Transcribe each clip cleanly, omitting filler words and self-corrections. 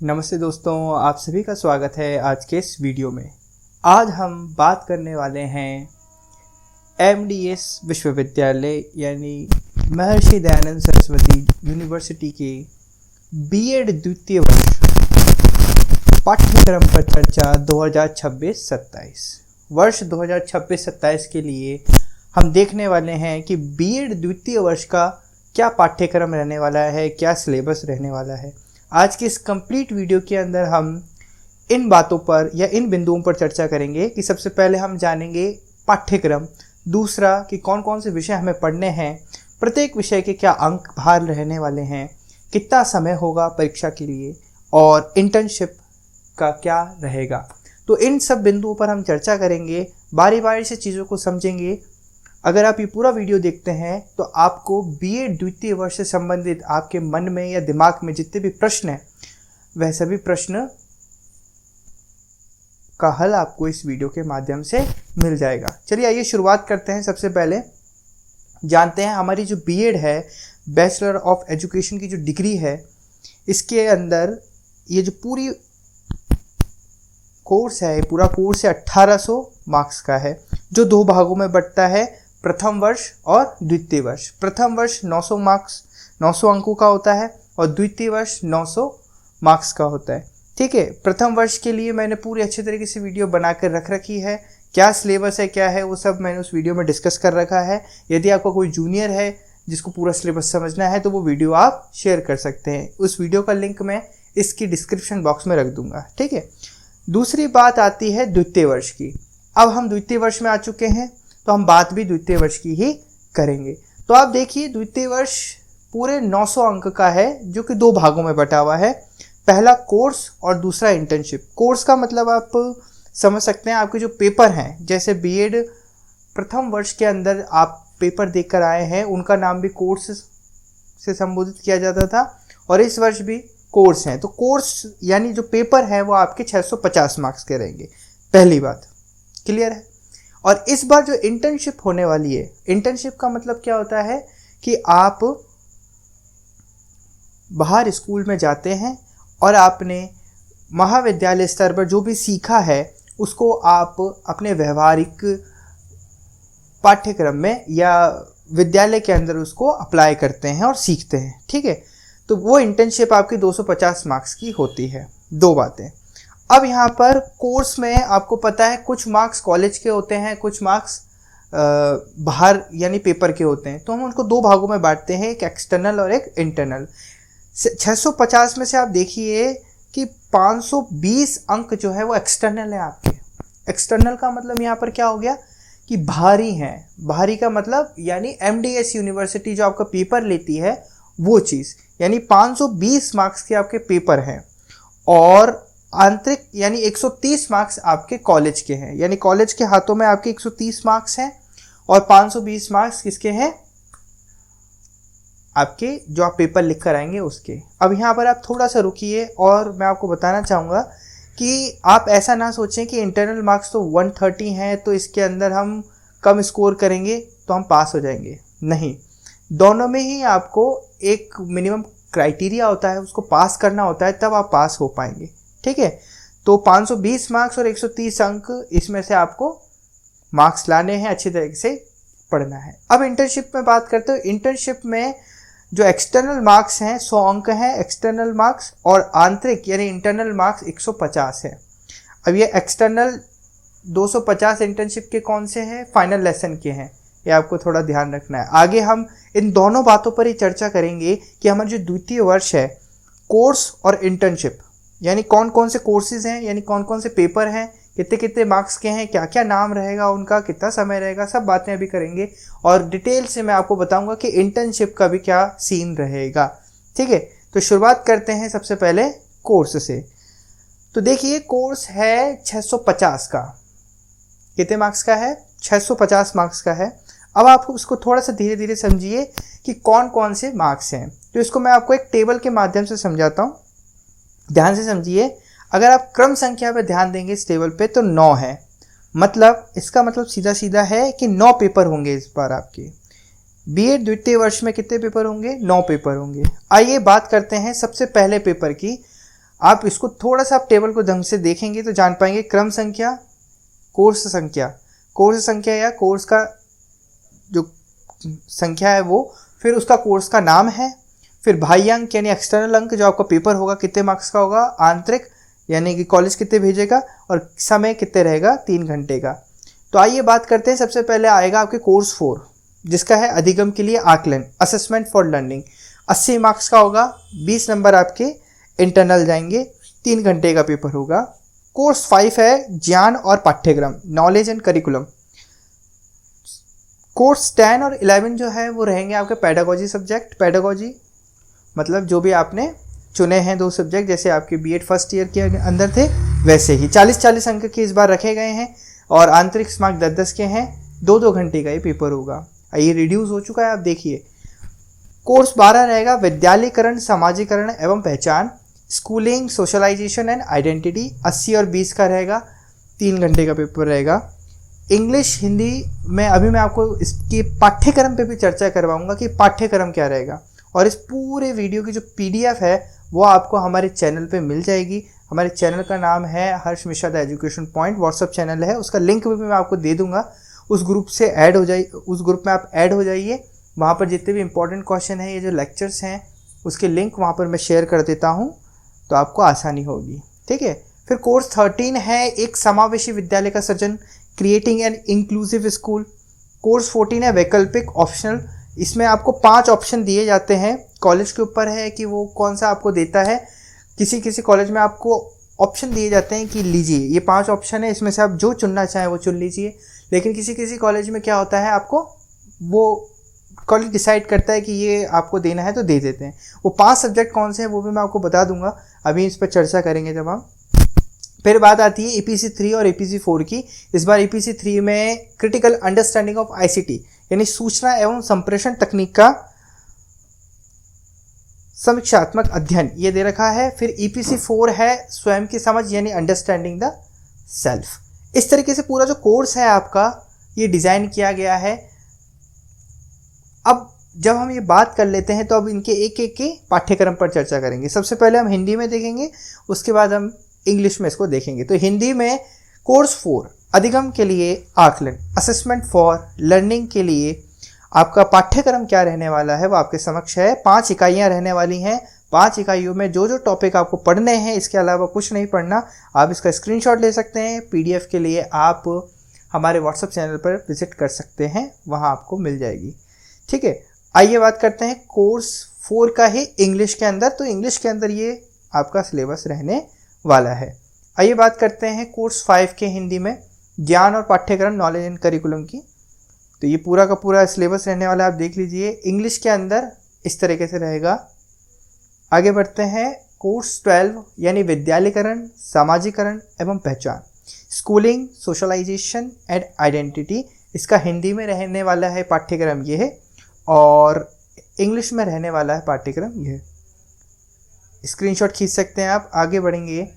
नमस्ते दोस्तों, आप सभी का स्वागत है आज के इस वीडियो में। आज हम बात करने वाले हैं एमडीएस विश्वविद्यालय यानी महर्षि दयानंद सरस्वती यूनिवर्सिटी के बीएड द्वितीय वर्ष पाठ्यक्रम पर चर्चा 2026-27 वर्ष 2026-27 के लिए हम देखने वाले हैं कि बीएड द्वितीय वर्ष का क्या पाठ्यक्रम रहने वाला है, क्या सिलेबस रहने वाला है। आज की इस कंप्लीट वीडियो के अंदर हम इन बातों पर या इन बिंदुओं पर चर्चा करेंगे कि सबसे पहले हम जानेंगे पाठ्यक्रम, दूसरा कि कौन कौन से विषय हमें पढ़ने हैं, प्रत्येक विषय के क्या अंक भार रहने वाले हैं, कितना समय होगा परीक्षा के लिए और इंटर्नशिप का क्या रहेगा। तो इन सब बिंदुओं पर हम चर्चा करेंगे, बारी बारी से चीज़ों को समझेंगे। अगर आप ये पूरा वीडियो देखते हैं तो आपको बीएड द्वितीय वर्ष से संबंधित आपके मन में या दिमाग में जितने भी प्रश्न हैं वह सभी प्रश्न का हल आपको इस वीडियो के माध्यम से मिल जाएगा। चलिए आइए शुरुआत करते हैं। सबसे पहले जानते हैं हमारी जो बीएड है, बैचलर ऑफ एजुकेशन की जो डिग्री है, इसके अंदर ये जो पूरी कोर्स है, पूरा कोर्स है 1800 मार्क्स का है, जो 2 भागों में बंटता है, प्रथम वर्ष और द्वितीय वर्ष। प्रथम वर्ष 900 मार्क्स 900 अंकों का होता है और द्वितीय वर्ष 900 मार्क्स का होता है। ठीक है, प्रथम वर्ष के लिए मैंने पूरी अच्छे तरीके से वीडियो बनाकर रख रखी है। क्या सिलेबस है, क्या है, वो सब मैंने उस वीडियो में डिस्कस कर रखा है। यदि आपका कोई जूनियर है जिसको पूरा सिलेबस समझना है तो वो वीडियो आप शेयर कर सकते हैं। उस वीडियो का लिंक मैं इसकी डिस्क्रिप्शन बॉक्स में रख दूंगा। ठीक है, दूसरी बात आती है द्वितीय वर्ष की। अब हम द्वितीय वर्ष में आ चुके हैं तो हम बात भी द्वितीय वर्ष की ही करेंगे। तो आप देखिए, द्वितीय वर्ष पूरे 900 अंक का है जो कि 2 भागों में बटा हुआ है। पहला कोर्स और दूसरा इंटर्नशिप। कोर्स का मतलब आप समझ सकते हैं, आपके जो पेपर हैं, जैसे बीएड प्रथम वर्ष के अंदर आप पेपर देकर आए हैं, उनका नाम भी कोर्स से संबोधित किया जाता था और इस वर्ष भी कोर्स हैं। तो कोर्स यानी जो पेपर है वो आपके 650 मार्क्स के रहेंगे। पहली बात क्लियर है। और इस बार जो इंटर्नशिप होने वाली है, इंटर्नशिप का मतलब क्या होता है कि आप बाहर स्कूल में जाते हैं और आपने महाविद्यालय स्तर पर जो भी सीखा है उसको आप अपने व्यवहारिक पाठ्यक्रम में या विद्यालय के अंदर उसको अप्लाई करते हैं और सीखते हैं। ठीक है, तो वो इंटर्नशिप आपकी 250 मार्क्स की होती है। 2 बातें। अब यहाँ पर कोर्स में आपको पता है कुछ मार्क्स कॉलेज के होते हैं, कुछ मार्क्स बाहर यानी पेपर के होते हैं। तो हम उनको 2 भागों में बांटते हैं, एक एक्सटर्नल और एक इंटरनल। 650 में से आप देखिए कि 520 अंक जो है वो एक्सटर्नल है आपके। एक्सटर्नल का मतलब यहाँ पर क्या हो गया कि भारी हैं। भारी का मतलब यानी एमडीएस यूनिवर्सिटी जो आपका पेपर लेती है वो चीज़, यानी 520 मार्क्स के आपके पेपर हैं और आंतरिक यानी 130 मार्क्स आपके कॉलेज के हैं। यानी कॉलेज के हाथों में आपके 130 मार्क्स हैं और 520 मार्क्स किसके हैं, आपके जो आप पेपर लिख कर आएंगे उसके। अब यहाँ पर आप थोड़ा सा रुकिए और मैं आपको बताना चाहूँगा कि आप ऐसा ना सोचें कि इंटरनल मार्क्स तो 130 हैं तो इसके अंदर हम कम स्कोर करेंगे तो हम पास हो जाएंगे। नहीं, दोनों में ही आपको एक मिनिमम क्राइटेरिया होता है, उसको पास करना होता है, तब आप पास हो पाएंगे। ठीक है, तो 520 मार्क्स और 130 अंक, इसमें से आपको मार्क्स लाने हैं, अच्छी तरीके से पढ़ना है। अब इंटर्नशिप में बात करते हो। इंटर्नशिप में जो एक्सटर्नल मार्क्स हैं 100 अंक हैं एक्सटर्नल मार्क्स, और आंतरिक यानी इंटरनल मार्क्स 150 है। अब ये एक्सटर्नल 250 इंटर्नशिप के कौन से हैं, फाइनल लेसन के हैं, ये आपको थोड़ा ध्यान रखना है। आगे हम इन दोनों बातों पर ही चर्चा करेंगे कि हमारा जो द्वितीय वर्ष है, कोर्स और इंटर्नशिप, यानी कौन कौन से कोर्सेज हैं, यानी कौन कौन से पेपर हैं, कितने कितने मार्क्स के हैं, क्या क्या नाम रहेगा उनका, कितना समय रहेगा, सब बातें अभी करेंगे। और डिटेल से मैं आपको बताऊंगा कि इंटर्नशिप का भी क्या सीन रहेगा। ठीक है, तो शुरुआत करते हैं सबसे पहले कोर्स से। तो देखिए, कोर्स है 650 का। कितने मार्क्स का है, 650 मार्क्स का है। अब आप उसको थोड़ा सा धीरे धीरे समझिए कि कौन कौन से मार्क्स हैं। तो इसको मैं आपको एक टेबल के माध्यम से समझाता हूँ, ध्यान से समझिए। अगर आप क्रम संख्या पे ध्यान देंगे इस टेबल पे तो 9 है, मतलब इसका मतलब सीधा सीधा है कि 9 पेपर होंगे इस बार आपके। बीएड द्वितीय वर्ष में कितने पेपर होंगे, 9 पेपर होंगे। आइए बात करते हैं सबसे पहले पेपर की। आप इसको थोड़ा सा आप टेबल को ढंग से देखेंगे तो जान पाएंगे। क्रम संख्या, कोर्स संख्या, कोर्स संख्या या कोर्स का जो संख्या है वो, फिर उसका कोर्स का नाम है, फिर बाह्य अंक यानी एक्सटर्नल अंक जो आपका पेपर होगा कितने मार्क्स का होगा, आंतरिक यानी कि कॉलेज कितने भेजेगा, और समय कितने रहेगा 3 घंटे का। तो आइए बात करते हैं। सबसे पहले आएगा आपके कोर्स 4 जिसका है अधिगम के लिए आकलन, असेसमेंट फॉर लर्निंग। 80 मार्क्स का होगा, 20 नंबर आपके इंटरनल जाएंगे, 3 घंटे का पेपर होगा। कोर्स 5 है ज्ञान और पाठ्यक्रम, नॉलेज एंड करिकुलम। कोर्स 10 और 11 जो है वो रहेंगे आपके पेडागोजी सब्जेक्ट। पेडागोजी मतलब जो भी आपने चुने हैं 2 सब्जेक्ट, जैसे आपके बीएड फर्स्ट ईयर के अंदर थे वैसे ही 40-40 अंक के इस बार रखे गए हैं, और आंतरिक मार्क 10-10 के हैं। 2-2 घंटे का ये पेपर होगा। ये रिड्यूस हो चुका है, आप देखिए। कोर्स 12 रहेगा विद्यालयकरण, समाजीकरण एवं पहचान, स्कूलिंग, सोशलाइजेशन एंड आइडेंटिटी। 80 और 20 का रहेगा, 3 घंटे का पेपर रहेगा। इंग्लिश हिंदी में अभी मैं आपको इसके पाठ्यक्रम पे भी चर्चा करवाऊंगा कि पाठ्यक्रम क्या रहेगा, और इस पूरे वीडियो की जो PDF है वो आपको हमारे चैनल पे मिल जाएगी। हमारे चैनल का नाम है Harsh Mishra the education point, WhatsApp channel है, उसका लिंक भी मैं आपको दे दूंगा। उस ग्रुप से ऐड हो जाइए, उस ग्रुप में आप ऐड हो जाइए। वहाँ पर जितने भी इंपॉर्टेंट क्वेश्चन हैं, ये जो लेक्चर्स हैं, उसके लिंक वहाँ पर मैं शेयर कर देता हूँ, तो आपको आसानी होगी। ठीक है। फिर कोर्स 13 है एक समावेशी विद्यालय का सृजन, creating an inclusive school. Course 14 है वैकल्पिक ऑप्शनल। इसमें आपको 5 ऑप्शन दिए जाते हैं, कॉलेज के ऊपर है कि वो कौन सा आपको देता है। किसी किसी कॉलेज में आपको ऑप्शन दिए जाते हैं कि लीजिए ये 5 ऑप्शन है, इसमें से आप जो चुनना चाहें वो चुन लीजिए। लेकिन किसी किसी कॉलेज में क्या होता है, आपको वो कॉलेज डिसाइड करता है कि ये आपको देना है तो दे देते हैं। वो 5 सब्जेक्ट कौन से हैं वो भी मैं आपको बता दूंगा, अभी इस पर चर्चा करेंगे जब हम। फिर बात आती है EPC 3 और EPC 4 की। इस बार EPC 3 में क्रिटिकल अंडरस्टैंडिंग ऑफ ICT यानी सूचना एवं संप्रेषण तकनीक का समीक्षात्मक अध्ययन ये दे रखा है। फिर EPC 4 है स्वयं की समझ यानी अंडरस्टैंडिंग द सेल्फ। इस तरीके से पूरा जो कोर्स है आपका ये डिज़ाइन किया गया है। अब जब हम ये बात कर लेते हैं तो अब इनके एक एक के पाठ्यक्रम पर चर्चा करेंगे। सबसे पहले हम हिंदी में देखेंगे, उसके बाद हम इंग्लिश में इसको देखेंगे। तो हिंदी में कोर्स 4 अधिगम के लिए आकलन, असेसमेंट फॉर लर्निंग के लिए आपका पाठ्यक्रम क्या रहने वाला है वो आपके समक्ष है। 5 इकाइयाँ रहने वाली हैं। 5 इकाइयों में जो जो टॉपिक आपको पढ़ने हैं, इसके अलावा कुछ नहीं पढ़ना। आप इसका स्क्रीनशॉट ले सकते हैं। PDF के लिए आप हमारे व्हाट्सएप चैनल पर विजिट कर सकते हैं, वहाँ आपको मिल जाएगी। ठीक है। आइए बात करते हैं कोर्स 4 का ही इंग्लिश के अंदर। तो इंग्लिश के अंदर ये आपका सिलेबस रहने वाला है। आइए बात करते हैं कोर्स 5 के हिंदी में ज्ञान और पाठ्यक्रम, नॉलेज एंड करिकुलम की। तो ये पूरा का पूरा सिलेबस रहने वाला है, आप देख लीजिए। इंग्लिश के अंदर इस तरीके से रहेगा। आगे बढ़ते हैं कोर्स 12 यानी विद्यालयकरण, सामाजिकरण एवं पहचान, स्कूलिंग, सोशलाइजेशन एंड आइडेंटिटी। इसका हिंदी में रहने वाला है पाठ्यक्रम ये है, और इंग्लिश में रहने वाला है पाठ्यक्रम ये है। स्क्रीनशॉट खींच सकते हैं आप। आगे बढ़ेंगे।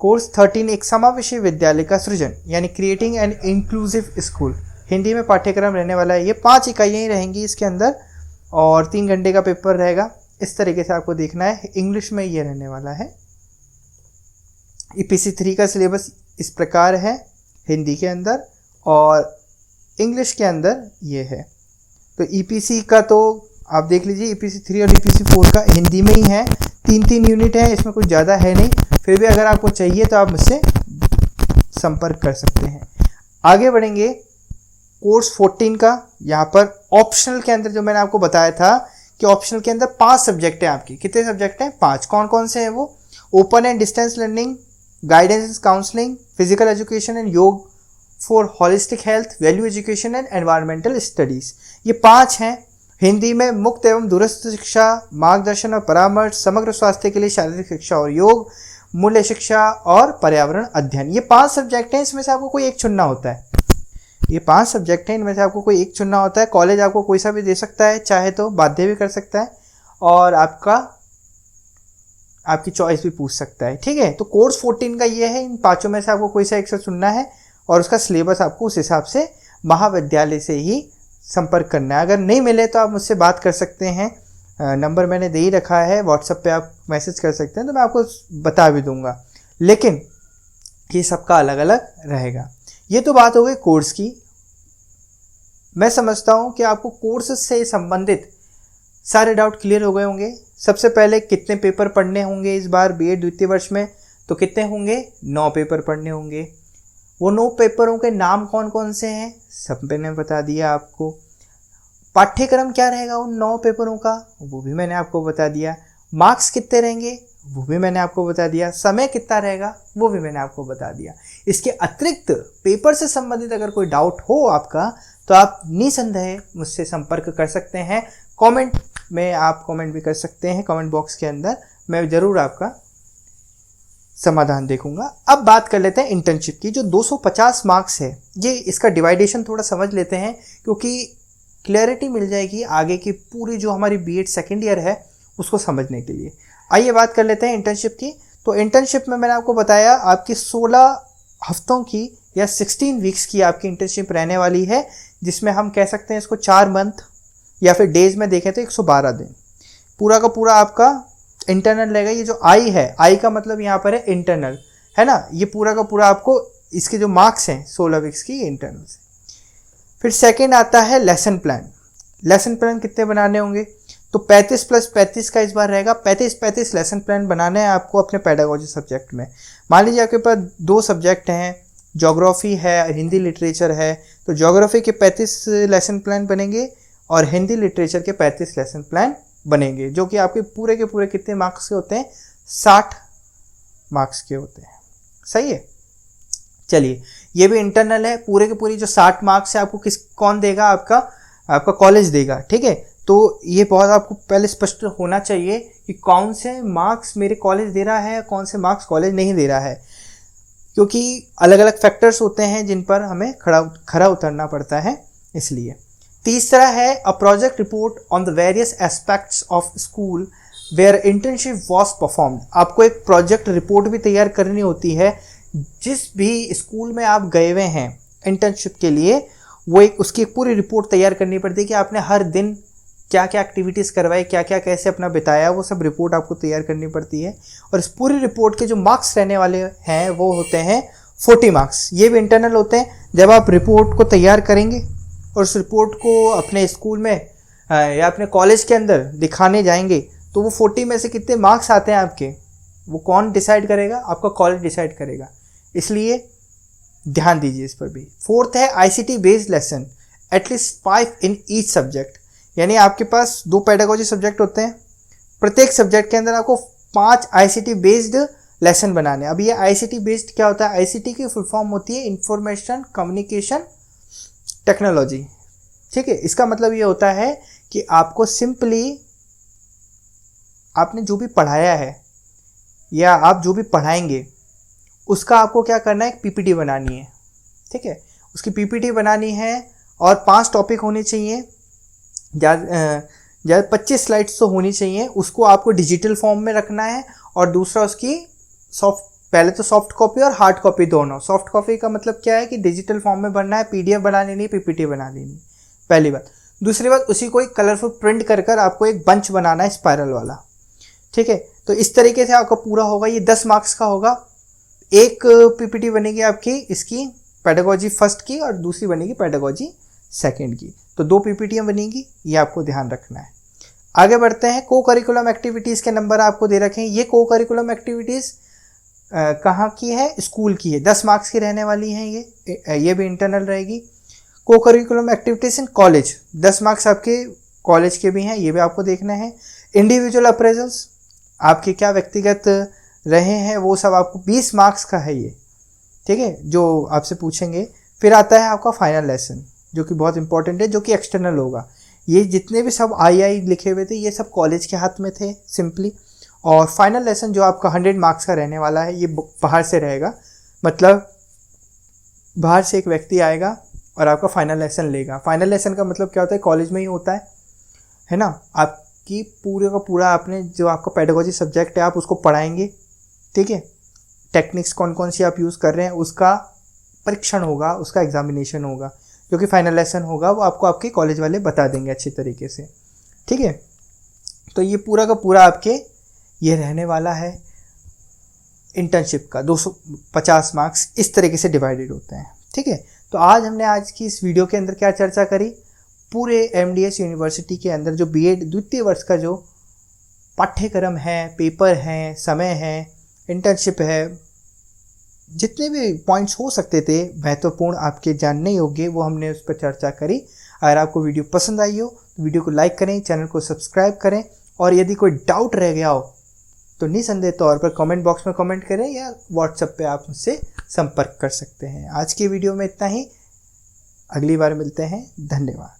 कोर्स 13 एक समावेशी विद्यालय का सृजन यानी creating an inclusive school. Hindi में पाठ्यक्रम रहने वाला है। ये 5 इकाइयाँ ही रहेंगी इसके अंदर, और 3 घंटे का पेपर रहेगा। इस तरीके से आपको देखना है। इंग्लिश में ये रहने वाला है। EPC 3 का सिलेबस इस प्रकार है हिंदी के अंदर, और इंग्लिश के अंदर ये है। तो EPC का तो आप देख लीजिए, EPC 3 और EPC 4 का हिंदी में ही है। 3-3 यूनिट है, इसमें कुछ ज़्यादा है नहीं। फिर भी अगर आपको चाहिए तो आप मुझसे संपर्क कर सकते हैं। आगे बढ़ेंगे कोर्स 14 का। यहाँ पर ऑप्शनल के अंदर जो मैंने आपको बताया था कि ऑप्शनल के अंदर 5 सब्जेक्ट हैं आपकी। कितने सब्जेक्ट हैं? 5। कौन कौन से हैं वो? Open and distance learning, guidance and counselling, physical education and yoga for holistic health, value education and environmental studies. ये 5 हैं। हिंदी में मुक्त एवं दूरस्थ शिक्षा, मार्गदर्शन और परामर्श, समग्र स्वास्थ्य के लिए शारीरिक शिक्षा और योग, मूल्य शिक्षा और पर्यावरण अध्ययन। ये 5 सब्जेक्ट हैं। इसमें से आपको कोई एक चुनना होता है। ये 5 सब्जेक्ट हैं, इनमें से आपको कोई एक चुनना होता है। कॉलेज आपको कोई सा भी दे सकता है, चाहे तो बाध्य भी कर सकता है, और आपकी चॉइस भी पूछ सकता है। ठीक है। तो कोर्स 14 का ये है। इन 5 में से आपको कोई सा एक से चुनना है, और उसका सिलेबस आपको उस हिसाब से महाविद्यालय से ही संपर्क करना है। अगर नहीं मिले तो आप मुझसे बात कर सकते हैं। नंबर मैंने दे ही रखा है, व्हाट्सएप पे आप मैसेज कर सकते हैं, तो मैं आपको बता भी दूंगा, लेकिन ये सबका अलग अलग रहेगा। ये तो बात हो गई कोर्स की। मैं समझता हूँ कि आपको कोर्स से संबंधित सारे डाउट क्लियर हो गए होंगे। सबसे पहले कितने पेपर पढ़ने होंगे इस बार बीएड द्वितीय वर्ष में, तो कितने होंगे, 9 पेपर पढ़ने होंगे। वो 9 पेपरों के नाम कौन कौन से हैं सब मैंने बता दिया आपको। पाठ्यक्रम क्या रहेगा उन 9 पेपरों का, वो भी मैंने आपको बता दिया। मार्क्स कितने रहेंगे वो भी मैंने आपको बता दिया। समय कितना रहेगा वो भी मैंने आपको बता दिया। इसके अतिरिक्त पेपर से संबंधित अगर कोई डाउट हो आपका, तो आप निसंदेह मुझसे संपर्क कर सकते हैं। कमेंट में आप कमेंट भी कर सकते हैं, कमेंट बॉक्स के अंदर मैं ज़रूर आपका समाधान देखूंगा। अब बात कर लेते हैं इंटर्नशिप की। जो 250 मार्क्स है, ये इसका डिवाइडेशन थोड़ा समझ लेते हैं, क्योंकि क्लैरिटी मिल जाएगी आगे की पूरी जो हमारी बीएड सेकेंड ईयर है उसको समझने के लिए। आइए बात कर लेते हैं इंटर्नशिप की। तो इंटर्नशिप में मैंने आपको बताया आपकी 16 हफ्तों की या 16 वीक्स की आपकी इंटर्नशिप रहने वाली है, जिसमें हम कह सकते हैं इसको 4 मंथ या फिर डेज में देखें तो 112 दिन पूरा का पूरा आपका इंटरनल रहेगा। ये जो आई है, आई का मतलब यहाँ पर है इंटरनल, है ना। ये पूरा का पूरा आपको इसके जो मार्क्स हैं 16 वीक्स की इंटरनल से। फिर सेकेंड आता है लेसन प्लान। लेसन प्लान कितने बनाने होंगे, तो 35 + 35 का इस बार रहेगा। 35 लेसन प्लान बनाने हैं आपको अपने पेडागोजी सब्जेक्ट में। मान लीजिए आपके पास 2 सब्जेक्ट हैं, ज्योग्राफी है, हिंदी लिटरेचर है, तो ज्योग्राफी के 35 लेसन प्लान बनेंगे और हिंदी लिटरेचर के 35 लेसन प्लान बनेंगे, जो कि आपके पूरे के पूरे कितने मार्क्स के होते हैं, 60 मार्क्स के होते हैं। सही है। चलिए, ये भी इंटरनल है। पूरे के पूरी जो 60 मार्क्स है आपको कौन देगा, आपका कॉलेज देगा। ठीक है, तो ये बहुत आपको पहले स्पष्ट होना चाहिए कि कौन से मार्क्स मेरे कॉलेज दे रहा है, कौन से मार्क्स कॉलेज नहीं दे रहा है, क्योंकि अलग अलग फैक्टर्स होते हैं जिन पर हमें खरा उतरना पड़ता है, इसलिए। तीसरा है a project report on the various aspects of school where internship was performed. आपको एक प्रोजेक्ट रिपोर्ट भी तैयार करनी होती है। जिस भी स्कूल में आप गए हुए हैं इंटर्नशिप के लिए, वो एक उसकी एक पूरी रिपोर्ट तैयार करनी पड़ती है कि आपने हर दिन क्या क्या एक्टिविटीज़ करवाई, क्या क्या कैसे अपना बिताया, वो सब रिपोर्ट आपको तैयार करनी पड़ती है। और इस पूरी रिपोर्ट के जो मार्क्स रहने वाले हैं वो होते हैं 40 मार्क्स। ये भी इंटरनल होते हैं। जब आप रिपोर्ट को तैयार करेंगे और उस रिपोर्ट को अपने स्कूल में या अपने कॉलेज के अंदर दिखाने जाएंगे, तो वो 40 में से कितने मार्क्स आते हैं आपके, वो कौन डिसाइड करेगा, आपका कॉलेज डिसाइड करेगा। इसलिए ध्यान दीजिए इस पर भी। फोर्थ है ICT based lesson, at least 5 in each subject. यानी आपके पास 2 पेडागोजी सब्जेक्ट होते हैं, प्रत्येक सब्जेक्ट के अंदर आपको 5 आईसीटी बेस्ड लेसन बनाने। अब ये आईसीटी बेस्ड क्या होता है, आईसीटी की फुल फॉर्म होती है इंफॉर्मेशन कम्युनिकेशन टेक्नोलॉजी। ठीक है, इसका मतलब ये होता है कि आपको सिंपली आपने जो भी पढ़ाया है या आप जो भी पढ़ाएंगे उसका आपको क्या करना है, एक पीपीटी बनानी है। ठीक है, उसकी पीपीटी बनानी है और 5 टॉपिक होने चाहिए, ज़्यादा 25 स्लाइड्स तो होनी चाहिए। उसको आपको डिजिटल फॉर्म में रखना है और दूसरा उसकी पहले तो सॉफ्ट कॉपी और हार्ड कॉपी दोनों। सॉफ्ट कॉपी का मतलब क्या है कि डिजिटल फॉर्म में बनना है, पीडीएफ बना लेनी, पीपीटी बना लेनी, पहली बात। दूसरी बात, उसी को एक कलरफुल प्रिंट कर कर आपको एक बंच बनाना है स्पाइरल वाला। ठीक है, तो इस तरीके से आपका पूरा होगा। ये 10 मार्क्स का होगा। एक पीपीटी बनेगी आपकी इसकी पेडागोजी फर्स्ट की और दूसरी बनेगी पेडागोजी सेकंड की। तो 2 पीपीटियाँ बनेगी, ये आपको ध्यान रखना है। आगे बढ़ते हैं। को करिकुलम एक्टिविटीज़ के नंबर आपको दे रखे हैं। ये को करिकुलम एक्टिविटीज़ कहाँ की है, स्कूल की है, 10 मार्क्स की रहने वाली हैं। ये भी इंटरनल रहेगी। को curriculum activities in college, 10 marks आपके कॉलेज के भी हैं, ये भी आपको देखना है। इंडिविजुअल अप्रेजल्स, आपके क्या व्यक्तिगत रहे हैं वो सब आपको 20 मार्क्स का है ये। ठीक है, जो आपसे पूछेंगे। फिर आता है आपका फाइनल लेसन, जो कि बहुत इंपॉर्टेंट है, जो कि एक्सटर्नल होगा। ये जितने भी सब आई लिखे हुए थे ये सब कॉलेज के हाथ में थे सिंपली। और फाइनल लेसन जो आपका 100 मार्क्स का रहने वाला है, ये बाहर से रहेगा। मतलब बाहर से एक व्यक्ति आएगा और आपका फाइनल लेसन लेगा। फाइनल लेसन का मतलब क्या होता है, कॉलेज में ही होता है ना। आपकी पूरे का पूरा आपने जो आपका पेडागोजी सब्जेक्ट है आप उसको पढ़ाएंगे। ठीक है, टेक्निक्स कौन कौन सी आप यूज़ कर रहे हैं उसका परीक्षण होगा, उसका एग्जामिनेशन होगा, जो कि फाइनल लेसन होगा वो आपको आपके कॉलेज वाले बता देंगे अच्छी तरीके से। ठीक है, तो ये पूरा का पूरा आपके ये रहने वाला है इंटर्नशिप का 250 मार्क्स इस तरीके से डिवाइडेड होते हैं। ठीक है, तो हमने आज की इस वीडियो के अंदर क्या चर्चा करी, पूरे एमडीएस यूनिवर्सिटी के अंदर जो बीएड द्वितीय वर्ष का जो पाठ्यक्रम है, पेपर हैं, समय है, इंटर्नशिप है, जितने भी पॉइंट्स हो सकते थे महत्वपूर्ण आपके जानने योग्य, वो हमने उस पर चर्चा करी। अगर आपको वीडियो पसंद आई हो तो वीडियो को लाइक करें, चैनल को सब्सक्राइब करें, और यदि कोई डाउट रह गया हो तो निसंदेह तौर पर कमेंट बॉक्स में कमेंट करें या व्हाट्सएप पे आप मुझसे संपर्क कर सकते हैं। आज की वीडियो में इतना ही, अगली बार मिलते हैं। धन्यवाद।